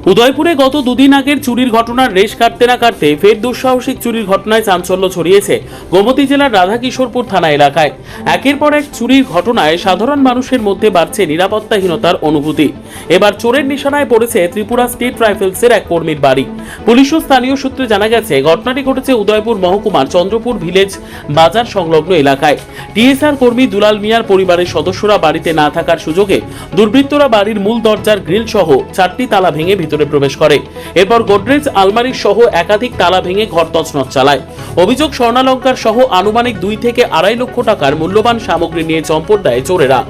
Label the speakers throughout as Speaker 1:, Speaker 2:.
Speaker 1: উদয়পুরে গত দুদিন আগের চুরির ঘটনার রেশ কাটতে না কাটতে ফের দুঃসাহসিক চুরির ঘটনায় চাঞ্চল্য ছড়িয়েছে গোমতী জেলার রাধাকিশোরপুর থানা এলাকায়। একের পর এক চুরির ঘটনায় সাধারণ মানুষের মধ্যে বাড়ছে নিরাপত্তাহীনতার অনুভূতি। এবার চোরের নিশানায় পড়েছে ত্রিপুরা স্টেট রাইফেলসের এক কর্মীর বাড়ি। পুলিশ ও স্থানীয় সূত্রে জানা গেছে, ঘটনাটি ঘটেছে উদয়পুর মহকুমার চন্দ্রপুর ভিলেজ বাজার সংলগ্ন এলাকায়। টিএসআর কর্মী দুলাল মিয়ার পরিবারের সদস্যরা বাড়িতে না থাকার সুযোগে দুর্বৃত্তরা বাড়ির মূল দরজার গ্রিল সহ 4টি তালা ভেঙে ভিতরে প্রবেশ করে। এরপর গোদরেজ আলমারি সহ একাধিক তালা ভেঙে ঘর তছনছ চালায়। অভিযোগ, স্বর্ণালংকার সহ আনুমানিক 2 থেকে 2.5 লক্ষ টাকার মূল্যবান সামগ্রী নিয়ে চম্পট দেয় চোরেরা।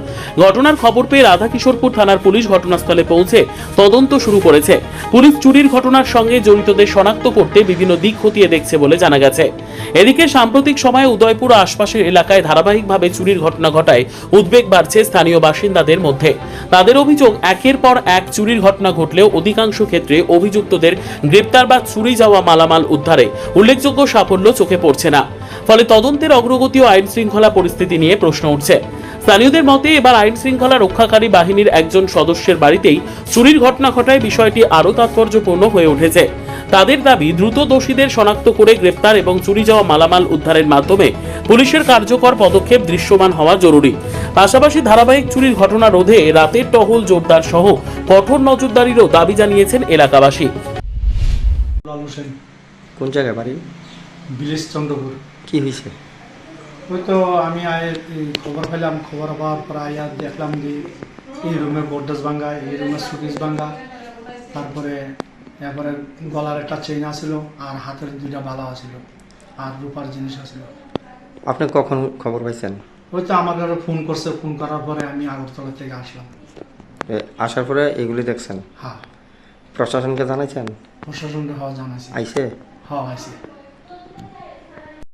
Speaker 1: ঘটনার খবর পেয়ে রাধাকিশোরপুর থানার পুলিশ ঘটনাস্থলে পৌঁছে তদন্ত শুরু করেছে। পুলিশ চুরির ঘটনার সঙ্গে জড়িতদের শনাক্ত করতে বিভিন্ন দিক খতিয়ে দেখছে বলে জানা গেছে। এদিকে সাম্প্রতিক সময়ে উদয়পুর ও আশপাশের এলাকায় ধারাবাহিকভাবে চুরির ঘটনা ঘটায় উদ্বেগ বাড়ছে স্থানীয় বাসিন্দাদের মধ্যে। তাদের অভিযোগ, একের পর এক চুরির ঘটনা ঘটলেও অধিকাংশ ক্ষেত্রে অভিযুক্তদের গ্রেপ্তার বা চুরি যাওয়া মালামাল উদ্ধারে উল্লেখযোগ্য সাফল্য চোখে পড়ছে না। ফলে তদন্তের অগ্রগতি ও আইন শৃঙ্খলা পরিস্থিতি নিয়ে প্রশ্ন উঠছে। স্থানীয়দের মতে, এবার আইন শৃঙ্খলা রক্ষাকারী বাহিনীর একজন সদস্যের বাড়িতেই চুরির ঘটনা ঘটায় বিষয়টি আরও তাৎপর্যপূর্ণ হয়ে উঠেছে। তাদের দাবি, দ্রুত দোষীদের শনাক্ত করে গ্রেপ্তার এবং চুরি যাওয়া মালামাল উদ্ধারের মাধ্যমে পুলিশের কার্যকর পদক্ষেপ দৃশ্যমান হওয়া জরুরি। পাশাপাশি ধারাবাহিক চুরির ঘটনা রোধে রাতের টহল জোরদার সহ কঠোর নজরদারিরও দাবি জানিয়েছেন এলাকাবাসী।
Speaker 2: কোন জায়গায় বাড়ি?
Speaker 3: ভিলেজ চন্দ্রপুর।
Speaker 2: কি হয়েছে?
Speaker 3: ওই তো আমি খবর পেলাম, খবর পাওয়ার পর আয়া দেখলাম যে এই রুমে গোদরেজ ভাঙ্গা, এই রুমে সুকেস ভাঙ্গা, তারপরে এরপরে গলার একটা চেইন আসছিল আর হাতের 2টা বালা আসছিল আর রূপার জিনিস আসছিল।
Speaker 2: আপনি কখন খবর পাইছেন?
Speaker 3: ওই তো আমার ঘরে ফোন করছে, ফোন করার পরে আমি আগরতলা থেকে আসলাম।
Speaker 2: আসার পরে এগুলি দেখছেন?
Speaker 3: হ্যাঁ।
Speaker 2: প্রশাসনকে জানাইছেন?
Speaker 3: প্রশাসনকে হওয়া জানাইছি।
Speaker 2: আইছে?
Speaker 3: হ্যাঁ আইছে।